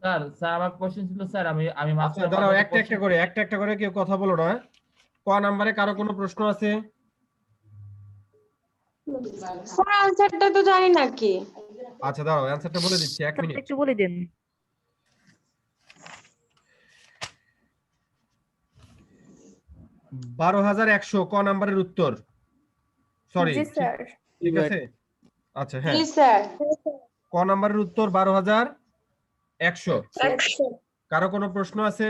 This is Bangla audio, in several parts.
স্যার স্যার আমার কোশ্চেন ছিল স্যার আমি আমি আচ্ছা মাস্টার দাঁড়াও, একটা একটা করে কেউ কথা বলো না। ক নাম্বারে কারো কোনো প্রশ্ন আছে? স্যার আনসারটা তো জানি না কি। আচ্ছা দাঁড়াও, অ্যানসারটা বলে দিচ্ছি, 1 মিনিট। একটু বলে দেন। 12,100 ক নাম্বারের উত্তর। সরি, জি স্যার। ঠিক আছে। আচ্ছা হ্যাঁ, জি স্যার। ক নাম্বারের উত্তর 12,100। 100। কারো কোনো প্রশ্ন আছে?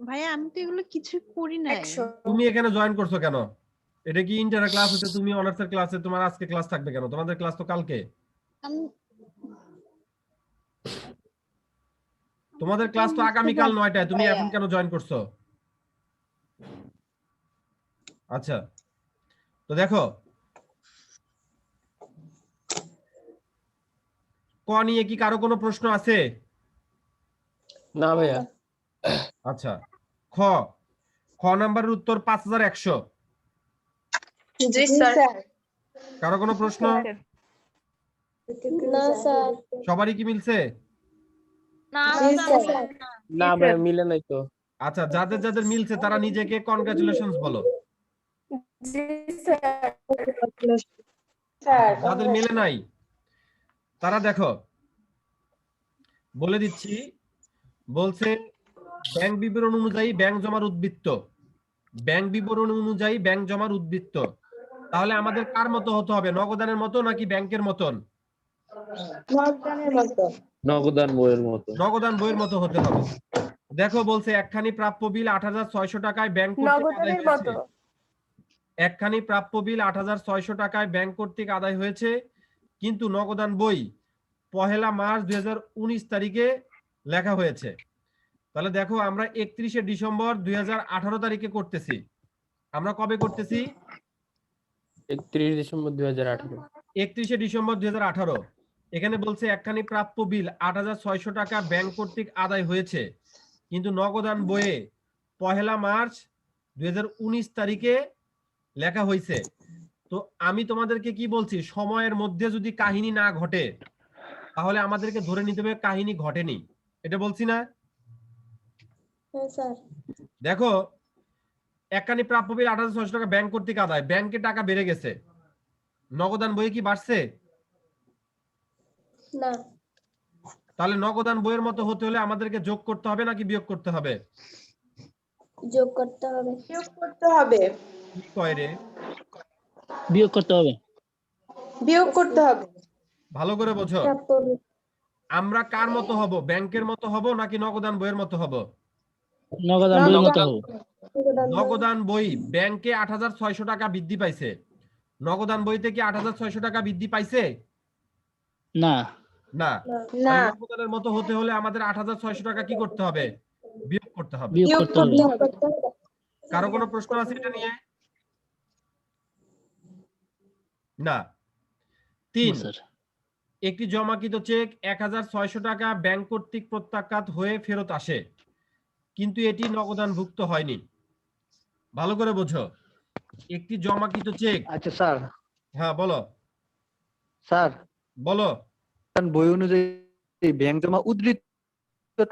ভাইয়া আমি তো এগুলো কিছু করি নাই। 100। তুমি এখানে জয়েন করছো কেন? এটা কি ইন্টার ক্লাস হচ্ছে? তুমি অনার্সের ক্লাসে, তোমার আজকে ক্লাস থাকবে কেন? তোমাদের ক্লাস তো কালকে। তোমাদের ক্লাস তো আগামীকাল 9টায়, তুমি এখন কেন জয়েন করছো? আচ্ছা তো দেখো, ক নিয়ে কি কারো কোনো প্রশ্ন আছে? না ভাইয়া। আচ্ছা, খ খ নাম্বারের উত্তর 5,100। জি স্যার। কারো কোনো প্রশ্ন? না স্যার। সবারই কি মিলছে? জি স্যার। না ভাইয়া মিলে নাই তো। আচ্ছা, যাদের যাদের মিলছে তারা নিজেকে কনগ্রাচুলেশনস বলো। জি স্যার। স্যার যাদের মিলে নাই তারা দেখো বলে দিচ্ছি, বলছে ব্যাংক বিবরণ অনুযায়ী ব্যাংক জমার উদ্বৃত্ত, ব্যাংক বিবরণ অনুযায়ী ব্যাংক জমার উদ্বৃত্ত। তাহলে আমাদের কার মতো হতে হবে? নগদানের মতো নাকি ব্যাংকের মতন? নগদানের মতো। নগদান বইয়ের মতো। নগদান বইয়ের মতো হতে হবে। দেখো বলছে একখানি প্রাপ্য বিল 8,600 টাকায় ব্যাংক কর্তৃক আদায় নগদানের হয়েছে। মতো। একখানি প্রাপ্য বিল 8,600 টাকায় ব্যাংক কর্তৃক আদায় হয়েছে, কিন্তু নগদান বই 1 মার্চ 2019 তারিখে লেখা হয়েছে। তাহলে দেখো আমরা 31শে ডিসেম্বর 2018 তারিখে করতেছি। আমরা কবে করতেছি? 31 ডিসেম্বর 2018। 31শে ডিসেম্বর 2018। এখানে বলছে একখানি প্রাপ্য বিল 8,600 টাকা ব্যাংক কর্তৃক আদায় হয়েছে, কিন্তু নগদান বইয়ে 1 মার্চ 2019 তারিখে লেখা হয়েছে। তো আমি তোমাদেরকে কি বলছি, সময়ের মধ্যে যদি কাহিনী না ঘটে তাহলে আমাদেরকে ধরে নিতে হবে কাহিনী ঘটেনি। এটা বলছি না? হ্যাঁ স্যার। দেখো একখানি প্রাপ্য বিল 8,600 টাকা ব্যাংক কর্তৃক আদায়, ব্যাংকে টাকা বেড়ে গেছে, নগদান বইয়ে কি বাড়ছে? না। তাহলে নগদান বইয়ের মতো হতে হলে আমাদেরকে যোগ করতে হবে নাকি বিয়োগ করতে হবে? যোগ করতে হবে। যোগ করতে হবে। কি কয় রে? বিয়োগ করতে হবে। বিয়োগ করতে হবে। ভালো করে বোঝো। আমরা কার মতো হব? ব্যাংকের মতো হব নাকি নগদান বইয়ের মতো হব? নগদান বইয়ের মতো হবে। নগদান বই ব্যাংকে 8,600 টাকা বৃদ্ধি পাইছে, নগদান বইতে কি 8,600 টাকা বৃদ্ধি পাইছে? না না। না। নগদানের মতো হতে হলে আমাদের 8,600 টাকা কি করতে হবে? বিয়োগ করতে হবে। বিয়োগ করতে হবে। কারো কোনো প্রশ্ন আছে এটা নিয়ে? না। 3, স্যার একটি জমাকৃত চেক 1,600 টাকা ব্যাংক কর্তৃক প্রত্যাখ্যাত হয়ে ফেরত আসে, কিন্তু এটি নগদানভুক্ত হয়নি। ভালো করে বোঝো, একটি জমাকৃত চেক। আচ্ছা স্যার। হ্যাঁ বলো। স্যার বলো। বই অনুযায়ী ব্যাংক জমা উদ্ধৃত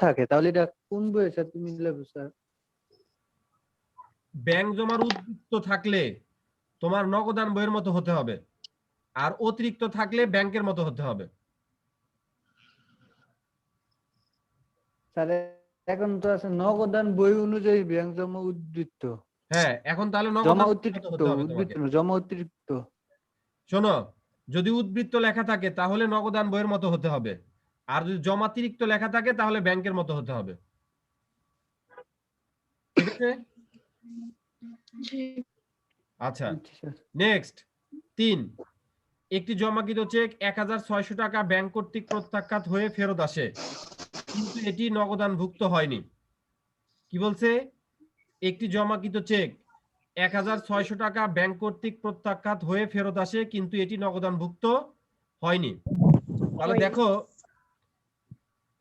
থাকে, তাহলে এটা কোন বইয়ের সাথে মিলাবে স্যার? ব্যাংক জমার উদ্বৃত্ত থাকলে তোমার নগদান বইয়ের মতো হতে হবে, আর অতিরিক্ত থাকলে ব্যাংকের মতো হতে হবে। স্যার এখন তো আছে নগদান বই অনুযায়ী ব্যাংক জমা উদ্ধৃত। হ্যাঁ, এখন তাহলে জমা নগদান অতিরিক্ত, হতে হবে উদ্ধৃত তোমাকে। না, জমা অতিরিক্ত। শোনো, যদি উদ্বৃত্ত লেখা থাকে তাহলে নগদান বইয়ের মতো হতে হবে, আর যদি জমাতিরিক্ত লেখা থাকে তাহলে ব্যাংকের মতো হতে হবে। ঠিক আছে? আচ্ছা নেক্সট। 3, একটি জমাকৃত চেক 1,600 টাকা ব্যাংক কর্তৃক প্রত্যাখ্যাত হয়ে ফেরত আসে, কিন্তু এটি নগদানভুক্ত হয়নি। কি বলছে? একটি জমাকৃত চেক 1,600 টাকা ব্যাংক কর্তৃক প্রত্যাখ্যাত হয়ে ফেরত আসে, কিন্তু এটি নগদানভুক্ত হয়নি। তাহলে দেখো,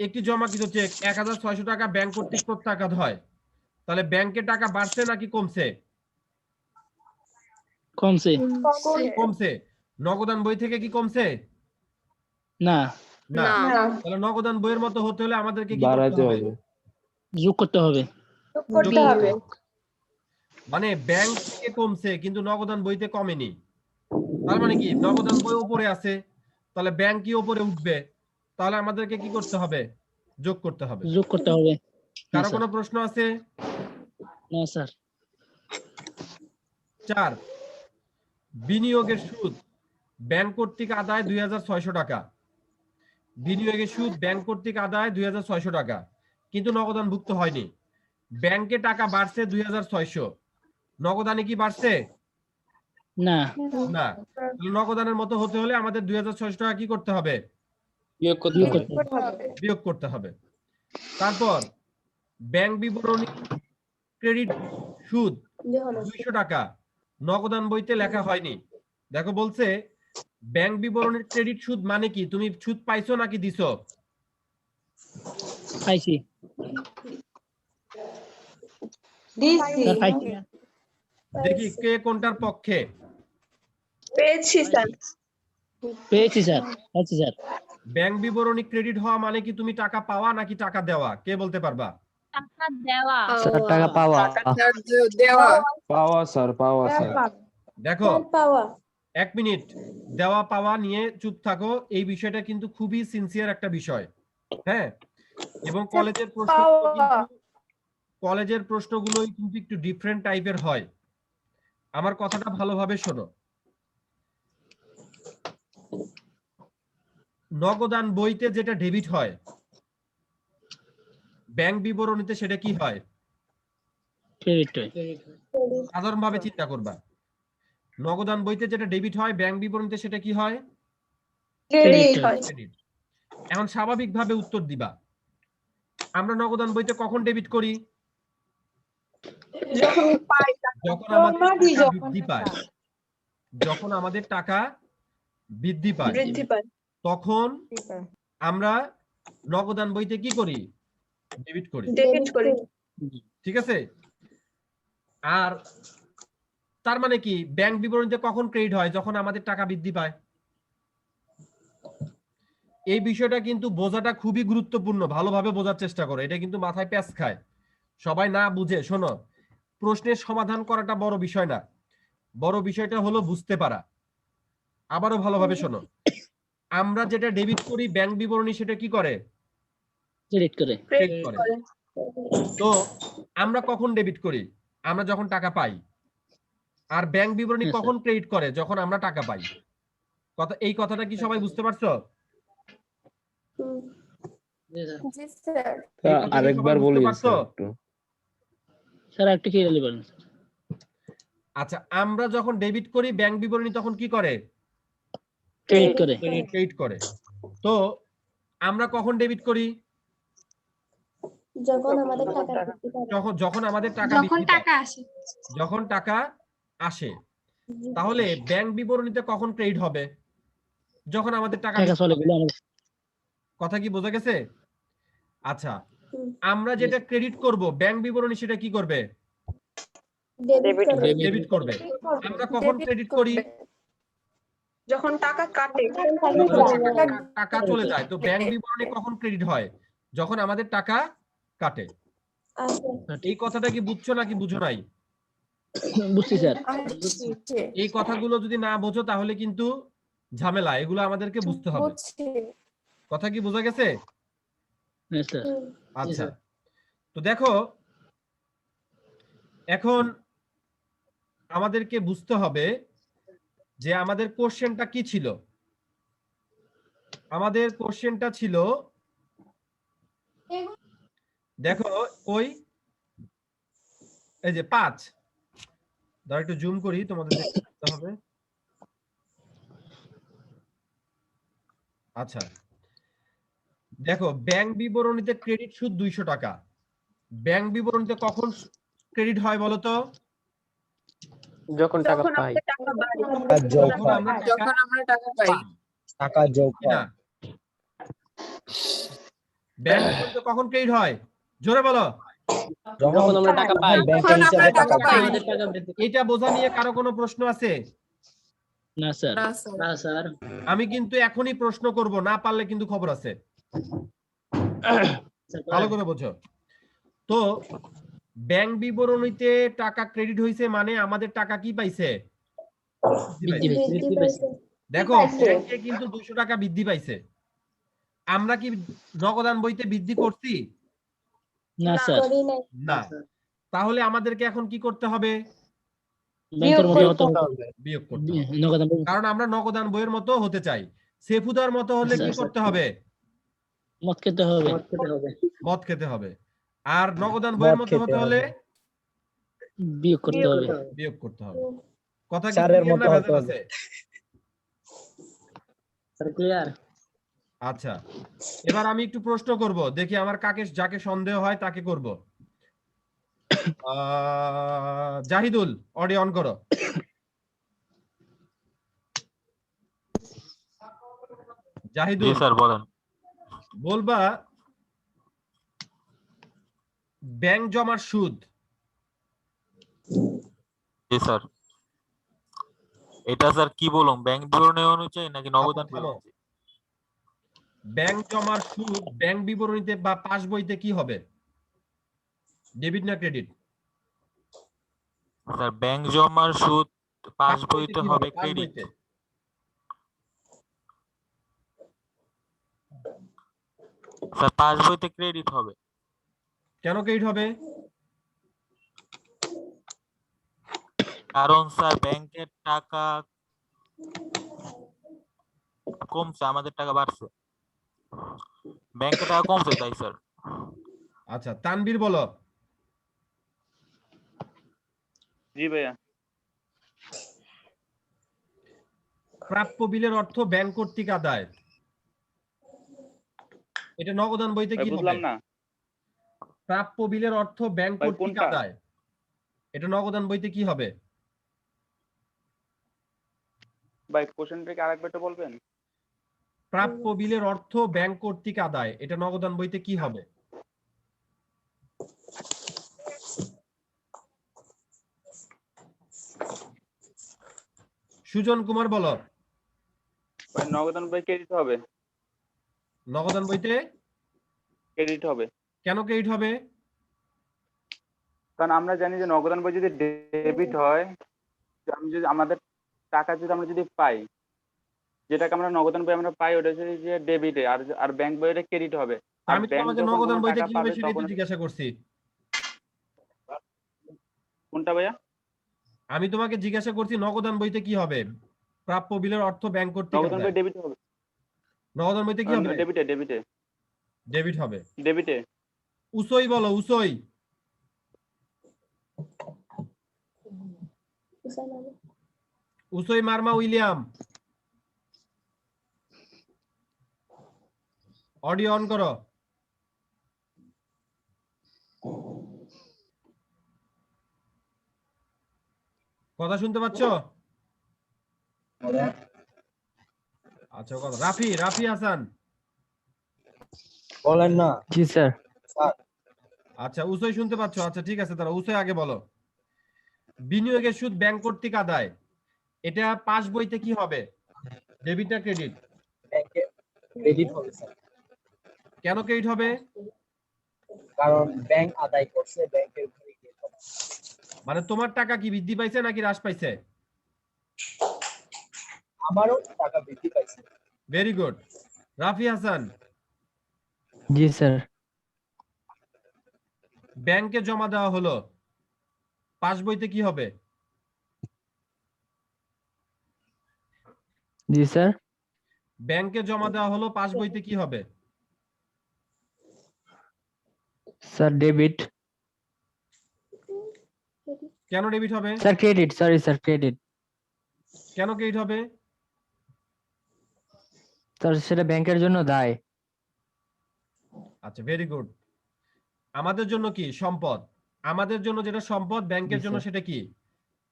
একটি জমাকৃত চেক 1,600 টাকা ব্যাংক কর্তৃক প্রত্যাখ্যাত হয়, তাহলে ব্যাংকের টাকা বাড়ছে নাকি কমছে? কমছে। কমছে। নগদান বই থেকে কি কমছে? না না। না তাহলে নগদান বইয়ের মতো হতে হলে আমাদেরকে কি করতে বাড়াতে হবে? হবে। যোগ করতে হবে। যোগ করতে হবে মানে ব্যাংক থেকে কমছে কিন্তু নগদান বইতে কমেনি। তার মানে কি নগদান বই উপরে আছে, তাহলে ব্যাংক কি উপরে উঠবে, তাহলে আমাদেরকে কি করতে হবে? যোগ করতে হবে। যোগ করতে হবে। কারো কোনো প্রশ্ন আছে? না স্যার। 4 বিনিয়োগের সুদ ব্যাংক কর্তৃক আদায় 2600 টাকা। বিনিয়োগের সুদ ব্যাংক কর্তৃক আদায় 2600 টাকা কিন্তু নগদানভুক্ত হয়নি। ব্যাংকে টাকা বাড়ছে 2600, নগদানে কি বাড়ছে? না। না। তাহলে নগদানের মতো হতে হলে আমাদের 2600 টাকা কি করতে হবে? বিয়োগ করতে বিয়োগ হবে। করতে হবে। বিয়োগ করতে হবে। তারপর ব্যাংক বিবরণী ক্রেডিট সুদ 200 টাকা নগদান বইতে লেখা হয়নি। দেখো বলছে ব্যাংক বিবরণীর ক্রেডিট সুদ মানে কি? তুমি সুদ পাইছো নাকি দিছো? পাইছি। দিছি স্যার পাইছি। দেখি কে কোনটার পক্ষে? পেয়েছি স্যার পেয়েছি স্যার। পাইছি স্যার। ব্যাংক বিবরণী ক্রেডিট হওয়া মানে কি তুমি টাকা পাওয়া নাকি টাকা দেওয়া? কে বলতে পারবা? টাকা দেওয়া। স্যার টাকা পাওয়া। দেওয়া পাওয়া স্যার, পাওয়া স্যার। দেখো পাওয়া 1 মিনিট, দেওয়া পাওয়া নিয়ে চুপ থাকো। এই বিষয়টা কিন্তু খুবই সিনসিয়ার একটা বিষয়। হ্যাঁ, এবং কলেজের প্রশ্নগুলোই কিন্তু একটু ডিফারেন্ট টাইপের হয়। আমার কথাটা ভালোভাবে শোনো। নগদান বইতে যেটা ডেবিট হয় ব্যাংক বিবরণীতে সেটা কি হয়? ক্রেডিট হয়। সাধারণভাবে চিন্তা করবা, নগদান বইতে যেটা ডেবিট হয় ব্যাংক বিবরণীতে সেটা কি হয়? ক্রেডিট হয় ক্রেডিট। এখন স্বাভাবিকভাবে উত্তর দিবা। আমরা নগদান বইতে কখন ডেবিট করি? যখন পাই যখন আমাদের টাকা বৃদ্ধি পায়। যখন আমাদের টাকা বৃদ্ধি পায় বৃদ্ধি পায় তখন আমরা নগদান বইতে কি করি? ডেবিট করি। ডেবিট করি ঠিক আছে? আর তার মানে কি ব্যাংক বিবরণীতে কখন ক্রেডিট হয়? যখন আমাদের টাকা বৃদ্ধি পায়। এই বিষয়টা কিন্তু বোঝাটা খুবই গুরুত্বপূর্ণ, ভালোভাবে বোঝার চেষ্টা করো। এটা কিন্তু মাথায় প্যাঁচ খায়, সবাই না বুঝে। শোনো, প্রশ্নের সমাধান করাটা বড় বিষয় না, বড় বিষয়টা হলো বুঝতে পারা। আবারও ভালোভাবে শোনো, আমরা যেটা ডেবিট করি ব্যাংক বিবরণী সেটা কি করে? ক্রেডিট করে। ক্রেডিট করে। তো আমরা কখন ডেবিট করি? আমরা যখন টাকা পাই। আর ব্যাংক বিবরণী Yes, sir. কখন ক্রেডিট করে? যখন আমরা টাকা পাই। এই কথাটা কি সবাই বুঝতে পারছো? জি স্যার এই কথাটা কি আরেকবার সবাই বলি বুঝতে পারছো? স্যার একটু। স্যার একটু ক্লিয়ারলি বলেন। আচ্ছা, আমরা যখন ডেবিট করি ব্যাংক বিবরণী তখন কি করে? ক্রেডিট করে। ক্রেডিট করে। তো আমরা কখন ডেবিট করি? যখন আমাদের টাকা বৃদ্ধি পায় যখন আমাদের টাকা যখন বৃদ্ধি পায়। টাকা আসে। যখন টাকা আসে। তাহলে ব্যাংক বিবরণীতে কখন ক্রেডিট হবে? যখন আমাদের টাকা টাকা বৃদ্ধি চলে পাবে। গেলে আমাদের কথা কি বোঝা গেছে? আচ্ছা, আমরা যেটা ক্রেডিট করব ব্যাংক বিবরণী সেটা কি করবে? ডেবিট করবে। আমরা কখন ক্রেডিট করি? যখন টাকা কাটে টাকা চলে যায়। তো ব্যাংক বিবরণী কখন ক্রেডিট হয়? যখন আমাদের টাকা কাটে। এই কথাটা কি বুঝছো নাকি বুঝো নাই? বুঝছি স্যার। এই কথাগুলো যদি না বোঝো তাহলে কিন্তু ঝামেলা, এগুলো আমাদেরকে বুঝতে হবে। কথা কি বোঝা গেছে? হ্যাঁ স্যার। আচ্ছা, তো দেখো এখন আমাদেরকে বুঝতে হবে যে আমাদের কোশ্চেনটা কি ছিল। আমাদের কোশ্চেনটা ছিল, দেখো ওই এই যে 5, ধর একটু জুম করি তোমাদের দেখতে হবে। আচ্ছা, দেখো ব্যাংক বিবরণীতে ক্রেডিট সুদ 200 টাকা। ব্যাংক বিবরণীতে কখন ক্রেডিট হয় বলো তো? যখন টাকা পাই। যখন আমরা টাকা পাই। টাকা যোগ না, ব্যাংক বিবরণীতে কখন ক্রেডিট হয়? জোরে বলো। যখন আমরা টাকা পাই। ব্যাংকের হিসাবে টাকা পাই। এটা বোঝা নিয়ে কারো কোনো প্রশ্ন আছে? না স্যার। না স্যার। না স্যার। আমি কিন্তু এখনই প্রশ্ন করব, না পারলে কিন্তু খবর আছে। ভালো করে বোঝো তো। ব্যাংক বিবরণীতে টাকা ক্রেডিট হয়েছে মানে আমাদের টাকা কি পাইছে? বৃদ্ধি পেয়েছে। বৃদ্ধি পাইছে। দেখো পাইছে। ব্যাংকে কিন্তু 200 টাকা বৃদ্ধি পাইছে। আমরা কি নগদান বইতে বৃদ্ধি করছি? না স্যার। করি নাই। না। তাহলে আমাদেরকে এখন কি করতে হবে? ব্যাংকের মতো বিয়োগ হতে করতে হবে। বিয়োগ করতে হবে। নগদ আমরা কারণ আমরা নগদান বইয়ের মতো হতে চাই। সেফুদার মতো হলে কি আচ্ছা, করতে হবে? মদ খেতে হবে। মদ খেতে হবে। আর নগদান বইয়ের মতো হতে হলে বিয়োগ করতে হবে। বিয়োগ করতে হবে। কথা কি স্যারের ক্লিয়ার না মতো ভেজাল হতে আছে? Sir clear? আচ্ছা, এবার আমি একটু প্রশ্ন করব, দেখি আমার যাকে সন্দেহ হয় তাকে করব। জাহিদুল, অডিও অন করো। জাহিদুল স্যার বলেন। বলবা ব্যাংক জমার সুদ। জি স্যার। এটা স্যার কি বলুন, ব্যাংক বিবরণী অনুযায়ী নাকি নগদান থামো। ব্যাংক জমার সুদ ব্যাংক বিবরণীতে বা পাস বইতে কি হবে? ডেবিট না ক্রেডিট? স্যার ব্যাংক জমার সুদ পাস বইতে কি হবে পাস ক্রেডিট। বইতে? স্যার পাস বইতে ক্রেডিট হবে। কেন ক্রেডিট হবে? কারণ স্যার ব্যাংকের টাকা কমছে, আমাদের টাকা বাড়ছে। ব্যাংকের টাকা কমছে তাই স্যার। আচ্ছা, তানবীর বলো। জি ভাইয়া। প্রাপ্য বিলের অর্থ ব্যাংক কর্তৃক আদায়, এটা নগদান বইতে কি হবে? বুঝলাম না প্রাপ্য বিলের অর্থ ব্যাংক ভাই, কর্তৃক কোনটা? আদায়, এটা নগদান বইতে কি হবে? ভাই কোশ্চেনটা কি আরেকবার একটু বলবেন? প্রাপ্য বিলের অর্থ ব্যাংক কর্তৃক আদায়, এটা নগদান বইতে কি হবে? সুজন কুমার বলো। ভাই নগদান বই ক্রেডিট হবে। নগদান বইতে ক্রেডিট হবে। কেন ক্রেডিট হবে? কারণ আমরা জানি যে নগদান বই যদি ডেবিট হয়, আমি যদি আমাদের টাকা যদি আমরা যদি পাই, যেটাকে আমরা নগদান বই আমরা পাই, ওটা হচ্ছে যে ডেবিটে, আর ব্যাংক বই ওটা ক্রেডিট হবে। আর আমি ব্যাংক তোমাকে যখন নগদান কোনো বইতে টাকা কি হবে পাবে সেটাই তো তখন জিজ্ঞাসা করছি। কোনটা ভাইয়া? আমি তোমাকে জিজ্ঞাসা করছি নগদান বইতে কি হবে? প্রাপ্য বিলের অর্থ ব্যাংক কর্তৃক নগদান বই আদায়, ডেবিট হবে। নগদান বইতে কি হবে? ডেবিটে ডেবিটে ডেবিট হবে। ডেবিটে। উসই বলো, উসই। উসই মার্মা উইলিয়াম, অডিও অন করো। কথা শুনতে পাচ্ছ? আচ্ছা, কথা। রাফি হাসান বলেন না। জি স্যার। আচ্ছা, উসই শুনতে পাচ্ছ? আচ্ছা ঠিক আছে, তারা উসই আগে বলো। বিনিয়োগের সুদ ব্যাংক কর্তৃক আদায়, এটা পাস বইতে কি হবে? ডেবিট না ক্রেডিট? ক্রেডিট হবে স্যার, কেন ক্রেডিট হবে? কারণ ব্যাংক আদায় করছে, ব্যাংকের উপরে গিয়ে জমা। মানে তোমার টাকা কি বৃদ্ধি পাইছে নাকি হ্রাস পাইছে? আমারও টাকা বৃদ্ধি পাইছে। Very good. রাফি হাসান, জি স্যার। ব্যাংকে জমা দেওয়া হলো, পাস বইতে কি হবে? জি স্যার। ব্যাংকে জমা দেওয়া হলো, পাস বইতে কি হবে? Sir debit. কেন ডেবিট হবে? Sir credit, sorry sir credit. কেন ক্রেডিট হবে? স্যার সেটা ব্যাংকের জন্য দায়। আচ্ছা, ভেরি গুড। আমাদের জন্য কি সম্পদ, আমাদের জন্য যেটা সম্পদ ব্যাংকের জি জন্য স্যার। সেটা কি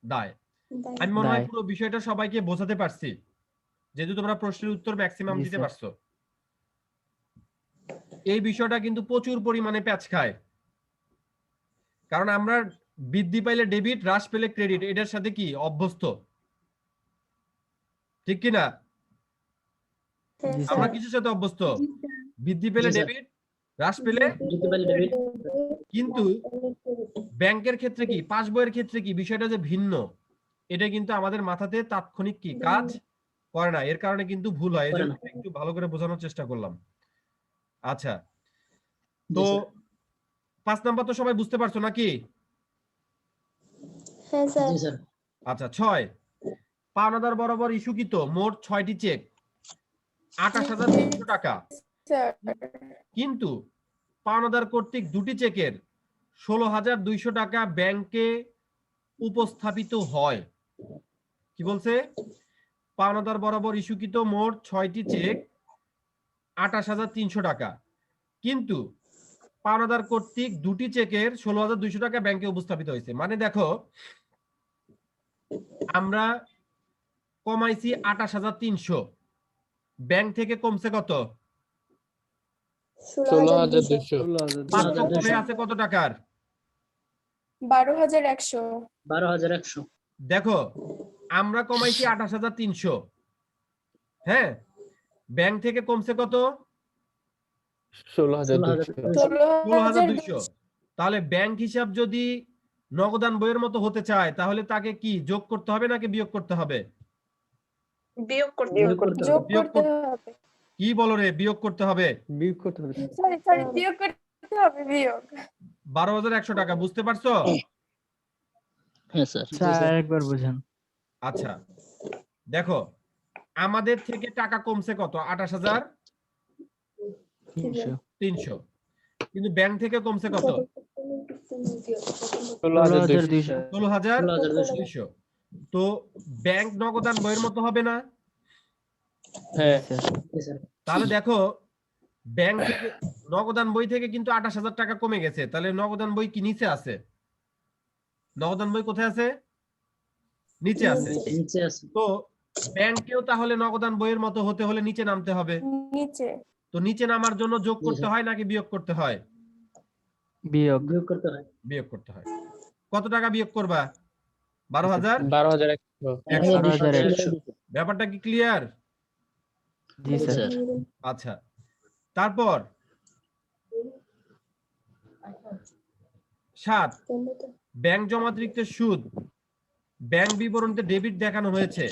দায়। আমি মনে হয় দায়। পুরো বিষয়টা সবাইকে বোঝাতে পারছি, যেহেতু তোমরা প্রশ্নের উত্তর ম্যাক্সিমাম জি দিতে স্যার। পারছো। এই বিষয়টা কিন্তু প্রচুর পরিমাণে প্যাচ খায়, কারণ আমরা বৃদ্ধি পাইলে ডেবিট, হ্রাস পেলে ক্রেডিট, এটার সাথে কি অভ্যস্ত। ঠিক কিনা? হ্যাঁ জি, আমরা স্যার। কিছুর সাথে অভ্যস্ত, বৃদ্ধি পেলে জি, স্যার। ডেবিট, হ্রাস পেলে। ডেবিট। কিন্তু ব্যাংকের ক্ষেত্রে কি, পাস বইয়ের ক্ষেত্রে কি বিষয়টা যে ভিন্ন, এটা কিন্তু আমাদের মাথাতে তাৎক্ষণিক কি কাজ করে না, এর কারণে কিন্তু ভুল হয়। এই জন্য করে না। একটু ভালো করে বোঝানোর চেষ্টা করলাম। আচ্ছা, জি, তো স্যার। 5 নাম্বার তো সবাই বুঝতে পারছো নাকি? হ্যাঁ স্যার। জি, স্যার। আচ্ছা, 6 পাওনাদার বরাবর ইস্যুকৃত মোট 6টি চেক 28,300 টাকা, স্যার। কিন্তু পাওনাদার কর্তৃক 2টি চেকের 16,200 টাকা ব্যাংকে উপস্থাপিত হয়। কি বলছে? পাওনাদার বরাবর ইস্যুকৃত মোট 6টি চেক 28,300 টাকা, কিন্তু পাওনাদার কর্তৃক 2টি চেকের 16,200 টাকা ব্যাংকে উপস্থাপিত হয়েছে। মানে দেখো, আমরা কমাইছি 28,300, ব্যাংক থেকে কমছে কত? 16,200 পার্থক্য 16,200 হয়ে আছে কত টাকার? 12,100। 12,100। দেখো, আমরা কমাইছি 28,300, হ্যাঁ, ব্যাংক থেকে কমছে কত? 16,200 16,200। তাহলে ব্যাংক হিসাব যদি নগদান বইয়ের মতো হতে চায়, তাহলে তাকে কি যোগ করতে হবে নাকি বিয়োগ করতে হবে? বিয়োগ করতে বিয়োগ হবে। করতে যোগ হবে। বিয়োগ করতে হবে। কি বলো রে, বিয়োগ করতে হবে। বিয়োগ করতে হবে। সরি বিয়োগ করতে হবে, বিয়োগ। 12,100 টাকা, বুঝতে পারছো? হ্যাঁ স্যার। জি, স্যার স্যার। আরেকবার বোঝান। আচ্ছা, দেখো, আমাদের থেকে টাকা কমছে কত? 28,300, কিন্তু ব্যাংক থেকে কমছে কত? 16,200 16,200। তো ব্যাংক নগদান বইয়ের মতো হবে না? হ্যাঁ জি, স্যার। তাহলে দেখো, ব্যাংক থেকে নগদান বই থেকে কিন্তু 28,000 টাকা কমে গেছে, তাহলে নগদান বই কি নিচে আছে? নগদান বই কোথায় আছে? নিচে আছে। নিচে আছে। তো ব্যাংকেও তাহলে নগদান বইয়ের মতো হতে হলে নিচে নামতে হবে। নিচে। তো নিচে নামার জন্য যোগ করতে হয় নাকি বিয়োগ করতে হয়? বিয়োগ। বিয়োগ করতে হয়। বিয়োগ করতে হয়। কত টাকা বিয়োগ করবা? 12,000। 12,100 12,100। ব্যাপারটা কি ক্লিয়ার? জি জি, স্যার। স্যার। আচ্ছা, তারপর 7 ব্যাংক জমাতিরিক্ত সুদ ব্যাংক বিবরণীতে ডেবিট দেখানো হয়েছে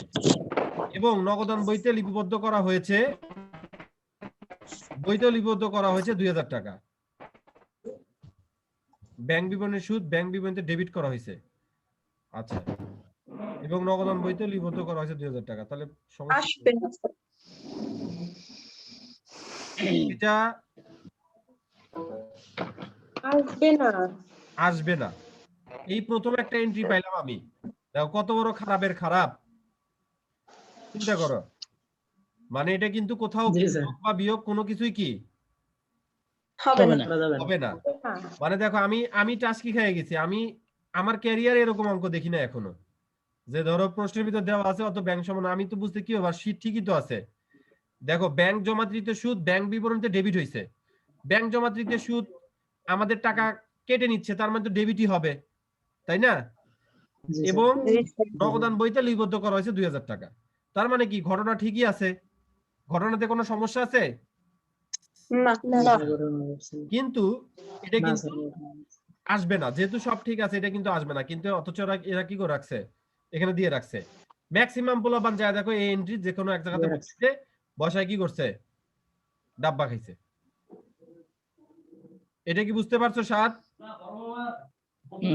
এবং নগদান বইতে লিপিবদ্ধ করা হয়েছে, বইতেও লিপিবদ্ধ করা হয়েছে 2,000 টাকা। ব্যাংক বিবরণীর সুদ ব্যাংক বিবরণীতে ডেবিট করা হয়েছে, আচ্ছা, এবং নগদান বইতে লিপিবদ্ধ করা হয়েছে 2,000 টাকা। তাহলে সমস্যা আসবে না। এটা আসবে না। আসবে না। এই প্রথম একটা এন্ট্রি পাইলাম আমি, দেখো কত বড় খারাপের খারাপ, চিন্তা করো। মানে এটা কিন্তু কোথাও জি, স্যার। যোগ বা বিয়োগ কোনো কিছুই কি হবে হবে না। না। করা যাবে না। হবে না। মানে দেখো, আমি টাস্কি খেয়ে গেছি, আমি আমার ক্যারিয়ারে এরকম অঙ্ক দেখি না এখনো, যে ধরো প্রশ্নের ভিতর দেওয়া আছে অত ব্যাংক সমান, আমি তো বুঝতে কি হবে, শীত ঠিকই তো আছে। দেখো, ব্যাংক জমাকৃত সুদ ব্যাংক বিবরণীতে ডেবিট হয়েছে, ব্যাংক জমাকৃত সুদ আমাদের টাকা কেটে নিচ্ছে, তার মানে তো ডেবিটই হবে, তাই না? জি, স্যার। এবং নগদান বইতে লিপিবদ্ধ করা হয়েছে 2,000 টাকা। তার মানে কি ঘটনা ঠিকই আছে, ঘটনাতে কোনো সমস্যা আছে? না না। কিন্তু এটা না, কিন্তু স্যার। আসবে না, যেহেতু সব ঠিক আছে এটা কিন্তু আসবে না, কিন্তু অথচ এরা কি করে রাখছে, এখানে দিয়ে রাখছে। ম্যাক্সিমাম পোলাপান যায় দেখো এই এন্ট্রি যে কোনো এক জায়গাতে বসে বসায় কি করছে, ডাব্বা খাইছে। এটা কি বুঝতে পারছো? 7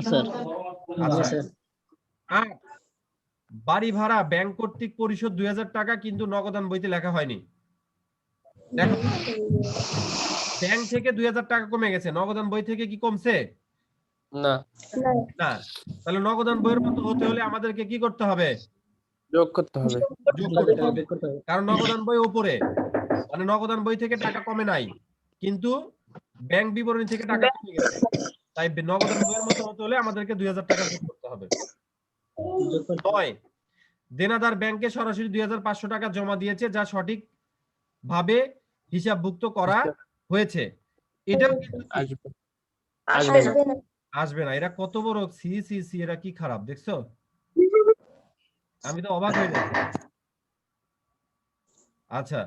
স্যার। আচ্ছা, স্যার। 8 বাড়ি ভাড়া ব্যাংক কর্তৃক পরিশোধ 2,000 টাকা, কিন্তু নগদান বইতে লেখা হয়নি। দেখো, ব্যাংক থেকে 2,000 টাকা কমে গেছে, নগদান বই থেকে কি কমছে? না না। তাহলে নগদান বইয়ের মতো হতে হলে আমাদেরকে কি করতে হবে? যোগ করতে হবে। যোগ করতে হবে, যোগ করতে হবে। কারণ নগদান বই উপরে, মানে নগদান বই থেকে টাকা কমে নাই, কিন্তু ব্যাংক বিবরণী থেকে টাকা কমে গেছে, তাই নগদান বইয়ের মতো হতে হলে আমাদেরকে 2,000 টাকা যোগ করতে হবে। যোগ করতে হবে। 9 দেনাদার ব্যাংকে সরাসরি 2,500 টাকা জমা দিয়েছে, যা সঠিক ভাবে হিসাবভুক্ত করা হয়েছে। এটাও কিন্তু আসবে আসবে না। আসবে না। এরা কত বড় সি সি সি, এরা কি খারাপ দেখছো, আমি তো অবাক হয়ে যাচ্ছি। আচ্ছা,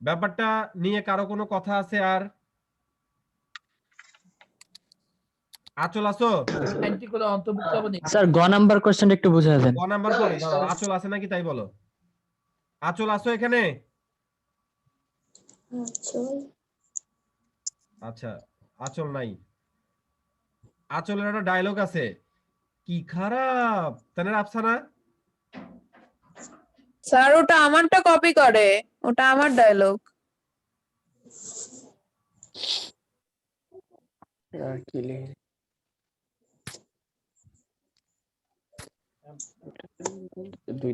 ব্যাপারটা নিয়ে কারো কোনো কথা আছে আর? আচল আছো? আইনটি করে অন্তর্ভুক্ত হবে না। স্যার গ নাম্বার কোশ্চেনটা একটু বুঝিয়ে দেন। 1 নাম্বার পরে দাঁড়াও, আচল আছে নাকি তাই বলো। আচল আছো এখানে? আচ্ছা, আচল নাই। আচলের একটা ডায়লগ আছে, কি খারাপ তানের আফসানা। স্যার ওটা আমারটা কপি করে, ওটা আমার ডায়লগ। আর কি লিখে?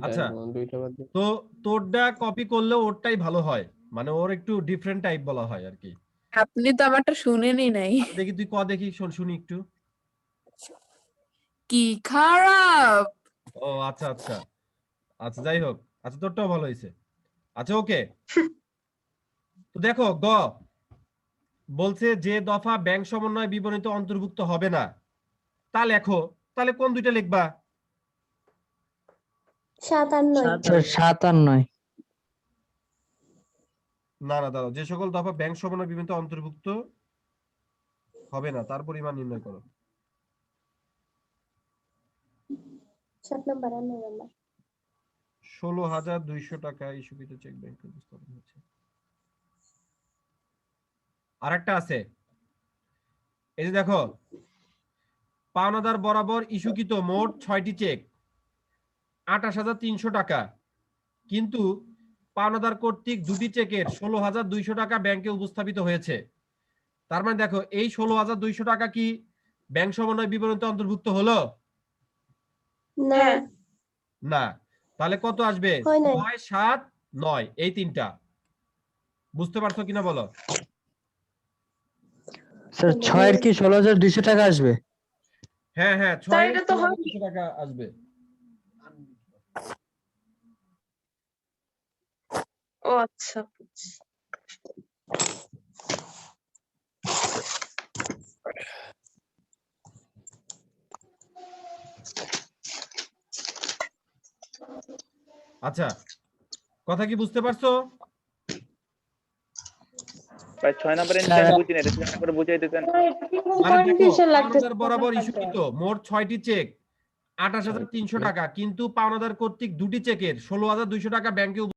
আচ্ছা। দুইটা বাদ দিয়ে। তো তোরটা কপি করলে ওরটাই ভালো হয়, মানে ওর একটু ডিফারেন্ট টাইপ বলা হয় আর কি। আপনি তো আমারটা শুনেনই নাই। দেখি তুই দেখি শুনি একটু। কি খারাপ। ও আচ্ছা আচ্ছা আচ্ছা, যাই হোক, আচ্ছা তোরটাও ভালো হয়েছে। আচ্ছা ওকে, তো দেখো গ বলছে যে দফা ব্যাংক সমন্বয় বিবরণীতে অন্তর্ভুক্ত হবে না, তা লেখো। তাহলে কোন দুইটা লিখবা? 7 আর 9। স্যার 7 আর 9। না না, দাঁড়াও, যে সকল দফা ব্যাংক সমন্বয় বিবরণীতে অন্তর্ভুক্ত হবে না তার পরিমাণ নির্ণয় করো। 7 নাম্বার আর 9 নাম্বার। 16,200 টাকা ইস্যুকৃত চেক ব্যাংকে উপস্থাপন হয়েছে। আরেকটা আছে, এই যে দেখো, পাওনাদার বরাবর ইস্যুকৃত মোট 6টি চেক 28,300 টাকা, কিন্তু পাওনাদার কর্তৃক 2টি চেকের 16,200 টাকা ব্যাংকে উপস্থাপিত হয়েছে। তার মানে দেখো, এই 16,200 টাকা কি ব্যাংক সমন্বয় বিবরণীতে অন্তর্ভুক্ত হলো? না, না। তাহলে কত আসবে? হয় নাই। 6, 7, 9, এই তিনটা। বুঝতে পারছো কিনা বলো? স্যার 6 এর কি 16,200 টাকা আসবে? হ্যাঁ হ্যাঁ, 6 স্যার, এটা তো হয়। 16,200 টাকা আসবে। ও আচ্ছা। আচ্ছা, কথা কি বুঝতে পারছো? ভাই 6 নম্বরে আমি বুঝি না, এটা করে বুঝাই দিতেন। মানে দেখো, পাওনাদার বরাবর ইস্যুকৃত মোট 6টি চেক 28,300 টাকা, কিন্তু পাওনাদার কর্তৃক 2টি চেকের 16,200 টাকা ব্যাংকে